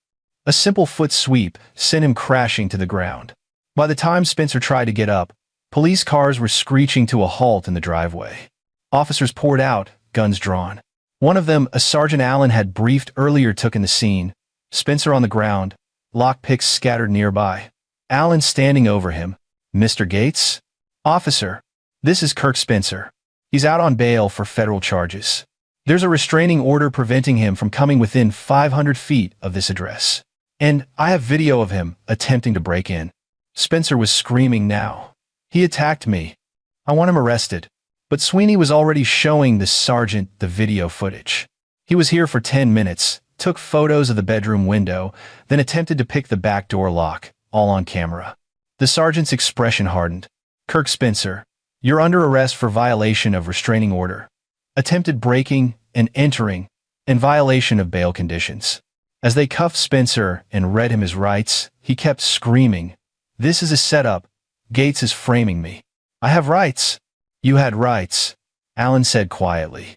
A simple foot sweep sent him crashing to the ground. By the time Spencer tried to get up, police cars were screeching to a halt in the driveway. Officers poured out, guns drawn. One of them, a Sergeant Allen had briefed earlier, took in the scene. Spencer on the ground, lockpicks scattered nearby. Allen standing over him. "Mr. Gates?" "Officer, this is Kirk Spencer. He's out on bail for federal charges. There's a restraining order preventing him from coming within 500 feet of this address. And I have video of him attempting to break in." Spencer was screaming now. "He attacked me. I want him arrested." But Sweeney was already showing the sergeant the video footage. He was here for 10 minutes, took photos of the bedroom window, then attempted to pick the back door lock, all on camera. The sergeant's expression hardened. "Kirk Spencer, you're under arrest for violation of restraining order, attempted breaking and entering, and violation of bail conditions." As they cuffed Spencer and read him his rights, he kept screaming, "This is a setup. Gates is framing me. I have rights." "You had rights," Allen said quietly.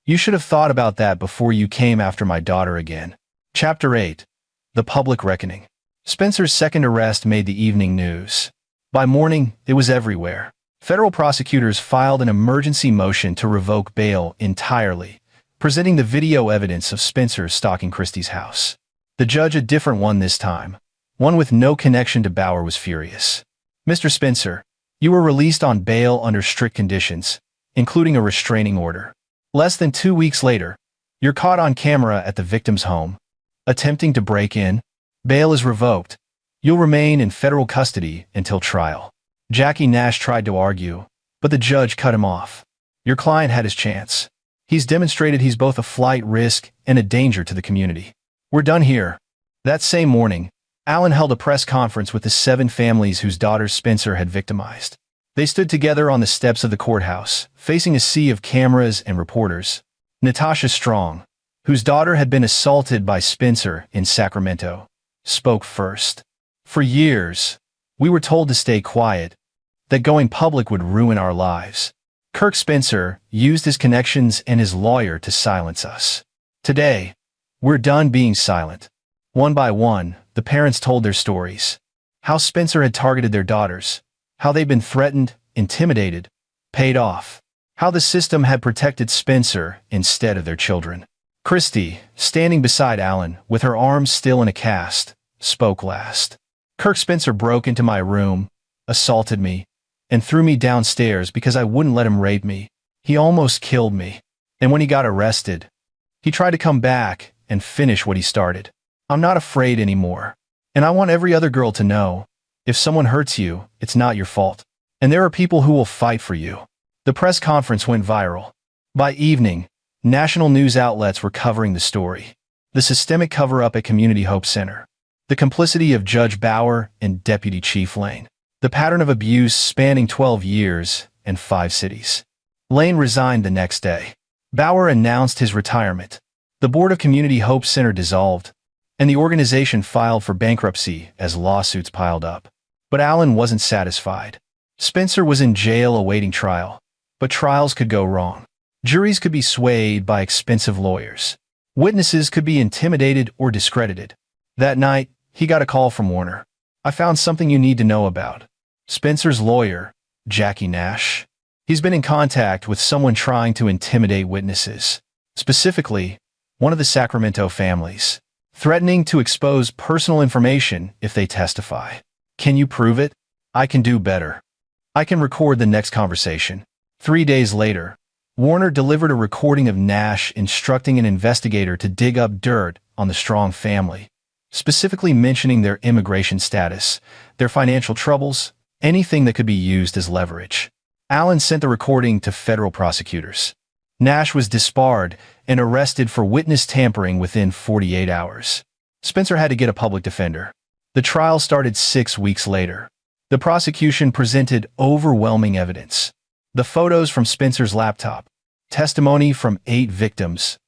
"You should have thought about that before you came after my daughter again." Chapter 8. The Public Reckoning. Spencer's second arrest made the evening news. By morning, it was everywhere. Federal prosecutors filed an emergency motion to revoke bail entirely, presenting the video evidence of Spencer stalking Christie's house. The judge, a different one this time, one with no connection to Bauer, was furious. "Mr. Spencer, you were released on bail under strict conditions, including a restraining order. Less than 2 weeks later, you're caught on camera at the victim's home, attempting to break in. Bail is revoked. You'll remain in federal custody until trial." Jackie Nash tried to argue, but the judge cut him off. "Your client had his chance. He's demonstrated he's both a flight risk and a danger to the community. We're done here." That same morning, Allen held a press conference with the 7 families whose daughters Spencer had victimized. They stood together on the steps of the courthouse, facing a sea of cameras and reporters. Natasha Strong, whose daughter had been assaulted by Spencer in Sacramento, spoke first. "For years, we were told to stay quiet, that going public would ruin our lives. Kirk Spencer used his connections and his lawyer to silence us. Today, we're done being silent." One by one, the parents told their stories. How Spencer had targeted their daughters, how they'd been threatened, intimidated, paid off, how the system had protected Spencer instead of their children. Christy, standing beside Allen, with her arms still in a cast, spoke last. "Kirk Spencer broke into my room, assaulted me, and threw me downstairs because I wouldn't let him rape me. He almost killed me. And when he got arrested, he tried to come back and finish what he started. I'm not afraid anymore. And I want every other girl to know, if someone hurts you, it's not your fault. And there are people who will fight for you." The press conference went viral. By evening, national news outlets were covering the story. The systemic cover-up at Community Hope Center. The complicity of Judge Bauer and Deputy Chief Lane. The pattern of abuse spanning 12 years and 5 cities. Lane resigned the next day. Bauer announced his retirement. The board of Community Hope Center dissolved, and the organization filed for bankruptcy as lawsuits piled up. But Allen wasn't satisfied. Spencer was in jail awaiting trial, but trials could go wrong. Juries could be swayed by expensive lawyers. Witnesses could be intimidated or discredited. That night, he got a call from Warner. "I found something you need to know about." Spencer's lawyer, Jackie Nash. "He's been in contact with someone trying to intimidate witnesses, specifically one of the Sacramento families, threatening to expose personal information if they testify. Can you prove it?" "I can do better. I can record the next conversation." 3 days later, Warner delivered a recording of Nash instructing an investigator to dig up dirt on the Strong family, specifically mentioning their immigration status, their financial troubles, anything that could be used as leverage. Allen sent the recording to federal prosecutors. Nash was disbarred and arrested for witness tampering within 48 hours. Spencer had to get a public defender. The trial started 6 weeks later. The prosecution presented overwhelming evidence. The photos from Spencer's laptop, testimony from 8 victims,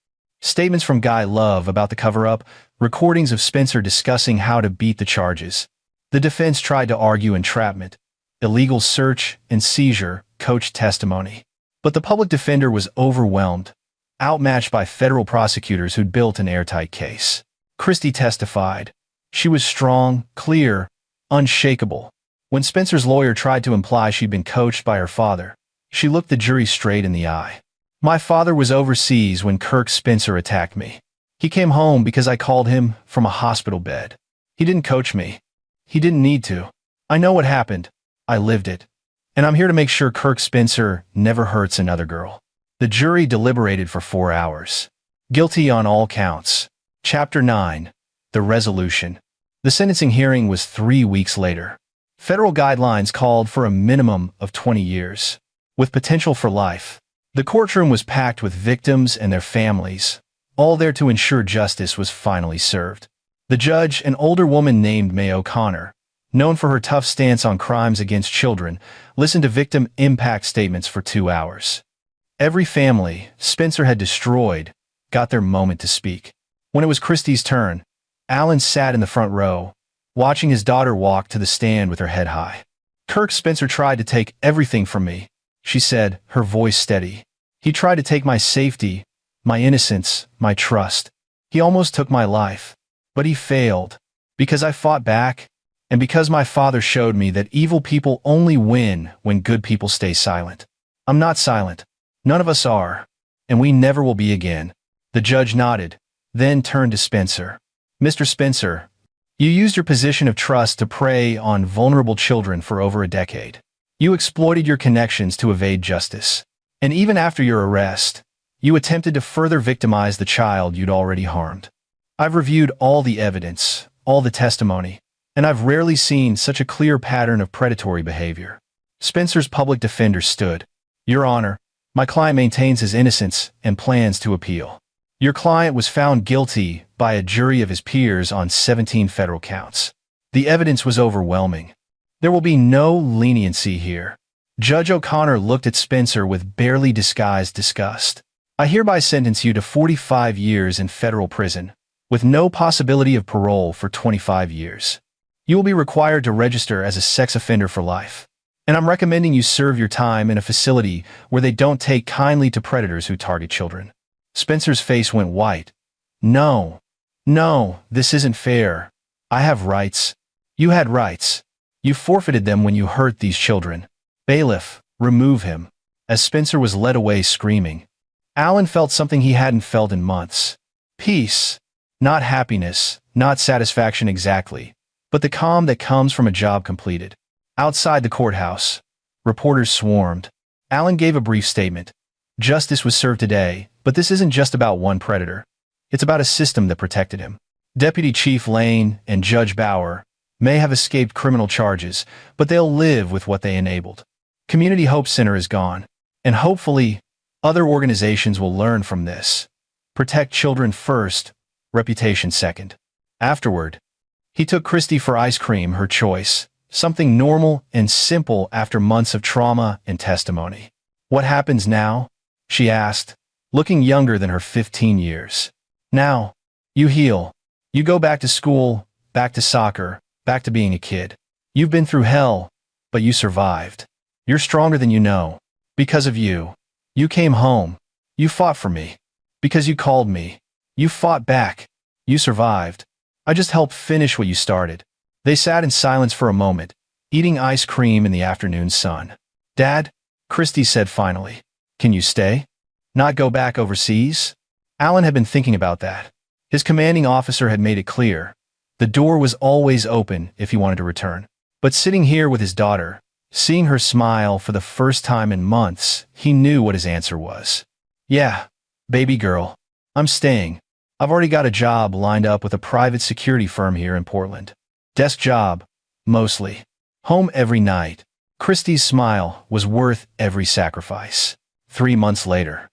statements from Guy Love about the cover-up, recordings of Spencer discussing how to beat the charges. The defense tried to argue entrapment, illegal search and seizure, coach testimony. But the public defender was overwhelmed, outmatched by federal prosecutors who'd built an airtight case. Christie testified. She was strong, clear, unshakable. When Spencer's lawyer tried to imply she'd been coached by her father, she looked the jury straight in the eye. My father was overseas when Kirk Spencer attacked me. He came home because I called him from a hospital bed. He didn't coach me. He didn't need to. I know what happened. I lived it. And I'm here to make sure Kirk Spencer never hurts another girl. The jury deliberated for 4 hours. Guilty on all counts. Chapter 9. The Resolution. The sentencing hearing was 3 weeks later. Federal guidelines called for a minimum of 20 years, with potential for life. The courtroom was packed with victims and their families, all there to ensure justice was finally served. The judge, an older woman named May O'Connor, known for her tough stance on crimes against children, listened to victim impact statements for 2 hours. Every family Spencer had destroyed got their moment to speak. When it was Christie's turn, Allen sat in the front row, watching his daughter walk to the stand with her head high. Kirk Spencer tried to take everything from me, she said, her voice steady. He tried to take my safety, my innocence, my trust. He almost took my life. But he failed, because I fought back, and because my father showed me that evil people only win when good people stay silent. I'm not silent. None of us are. And we never will be again. The judge nodded, then turned to Spencer. Mr. Spencer, you used your position of trust to prey on vulnerable children for over a decade. You exploited your connections to evade justice. And even after your arrest, you attempted to further victimize the child you'd already harmed. I've reviewed all the evidence, all the testimony, and I've rarely seen such a clear pattern of predatory behavior. Spencer's public defender stood. Your Honor, my client maintains his innocence and plans to appeal. Your client was found guilty by a jury of his peers on 17 federal counts. The evidence was overwhelming. There will be no leniency here. Judge O'Connor looked at Spencer with barely disguised disgust. I hereby sentence you to 45 years in federal prison, with no possibility of parole for 25 years. You will be required to register as a sex offender for life. And I'm recommending you serve your time in a facility where they don't take kindly to predators who target children. Spencer's face went white. No, this isn't fair. I have rights. You had rights. You forfeited them when you hurt these children. Bailiff, remove him. As Spencer was led away screaming, Allen felt something he hadn't felt in months. Peace. Not happiness, not satisfaction exactly, but the calm that comes from a job completed. Outside the courthouse, reporters swarmed. Allen gave a brief statement. Justice was served today, but this isn't just about one predator. It's about a system that protected him. Deputy Chief Lane and Judge Bauer may have escaped criminal charges, but they'll live with what they enabled. Community Hope Center is gone, and hopefully, other organizations will learn from this. Protect children first, reputation second. Afterward, he took Christie for ice cream, her choice, something normal and simple after months of trauma and testimony. What happens now? She asked, looking younger than her 15 years. Now, you heal. You go back to school, back to soccer, back to being a kid. You've been through hell, but you survived. You're stronger than you know. Because of you. You came home. You fought for me. Because you called me. You fought back. You survived. I just helped finish what you started. They sat in silence for a moment, eating ice cream in the afternoon sun. Dad, Christie said finally, can you stay? Not go back overseas? Allen had been thinking about that. His commanding officer had made it clear. The door was always open if he wanted to return. But sitting here with his daughter, seeing her smile for the first time in months, he knew what his answer was. Yeah, baby girl, I'm staying. I've already got a job lined up with a private security firm here in Portland. Desk job, mostly. Home every night. Christie's smile was worth every sacrifice. 3 months later,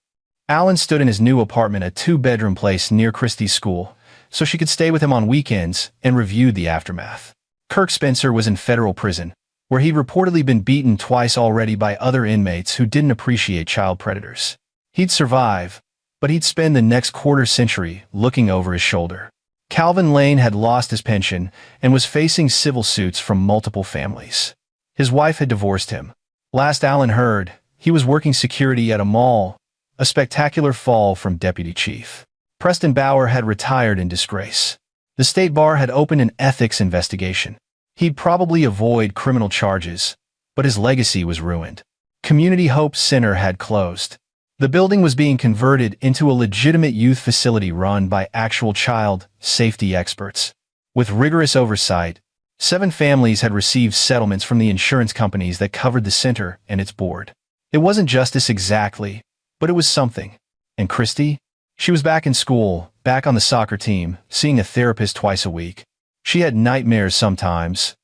Alan stood in his new apartment, a two-bedroom place near Christie's school, so she could stay with him on weekends, and reviewed the aftermath. Kirk Spencer was in federal prison, where he'd reportedly been beaten twice already by other inmates who didn't appreciate child predators. He'd survive, but he'd spend the next quarter-century looking over his shoulder. Calvin Lane had lost his pension and was facing civil suits from multiple families. His wife had divorced him. Last Alan heard, he was working security at a mall, a spectacular fall from deputy chief. Preston Bauer had retired in disgrace. The state bar had opened an ethics investigation. He'd probably avoid criminal charges, but his legacy was ruined. Community Hope Center had closed. The building was being converted into a legitimate youth facility run by actual child safety experts. With rigorous oversight, 7 families had received settlements from the insurance companies that covered the center and its board. It wasn't justice exactly, but it was something. And Christie? She was back in school, back on the soccer team, seeing a therapist twice a week. She had nightmares sometimes,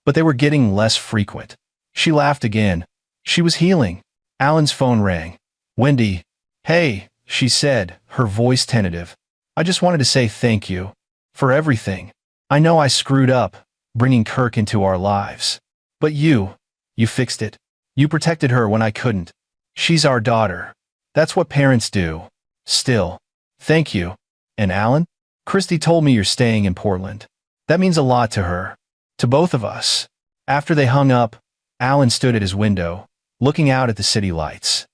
but they were getting less frequent. She laughed again. She was healing. Alan's phone rang. "Wendy." "Hey," she said, her voice tentative. "I just wanted to say thank you. For everything. I know I screwed up, bringing Kirk into our lives. But you fixed it. You protected her when I couldn't. She's our daughter. That's what parents do. Still. Thank you. And Alan? Christie told me you're staying in Portland. That means a lot to her. To both of us." After they hung up, Alan stood at his window, looking out at the city lights.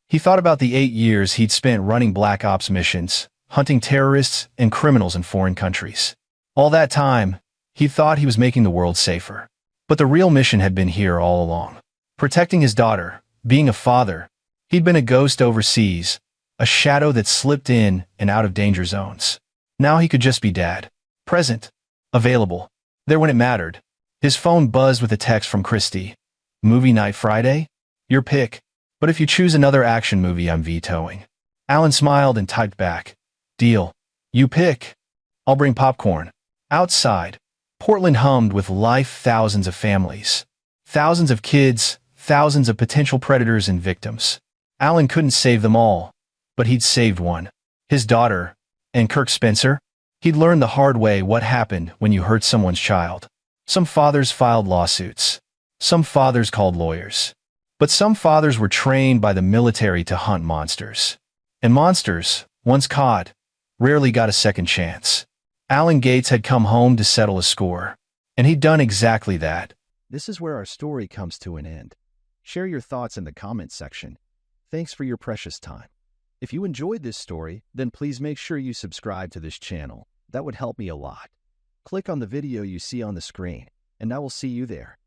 He thought about the 8 years he'd spent running black ops missions, hunting terrorists and criminals in foreign countries. All that time, he thought he was making the world safer. But the real mission had been here all along. Protecting his daughter, being a father. He'd been a ghost overseas, a shadow that slipped in and out of danger zones. Now he could just be dad. Present. Available. There when it mattered. His phone buzzed with a text from Christie. "Movie night Friday? Your pick. But if you choose another action movie, I'm vetoing." Alan smiled and typed back. "Deal. You pick. I'll bring popcorn." Outside, Portland hummed with life, thousands of families. Thousands of kids, thousands of potential predators and victims. Alan couldn't save them all, but he'd saved one. His daughter. And Kirk Spencer? He'd learned the hard way what happened when you hurt someone's child. Some fathers filed lawsuits. Some fathers called lawyers. But some fathers were trained by the military to hunt monsters. And monsters, once caught, rarely got a second chance. Alan Gates had come home to settle a score. And he'd done exactly that. This is where our story comes to an end. Share your thoughts in the comments section. Thanks for your precious time. If you enjoyed this story, then please make sure you subscribe to this channel. That would help me a lot. Click on the video you see on the screen, and I will see you there.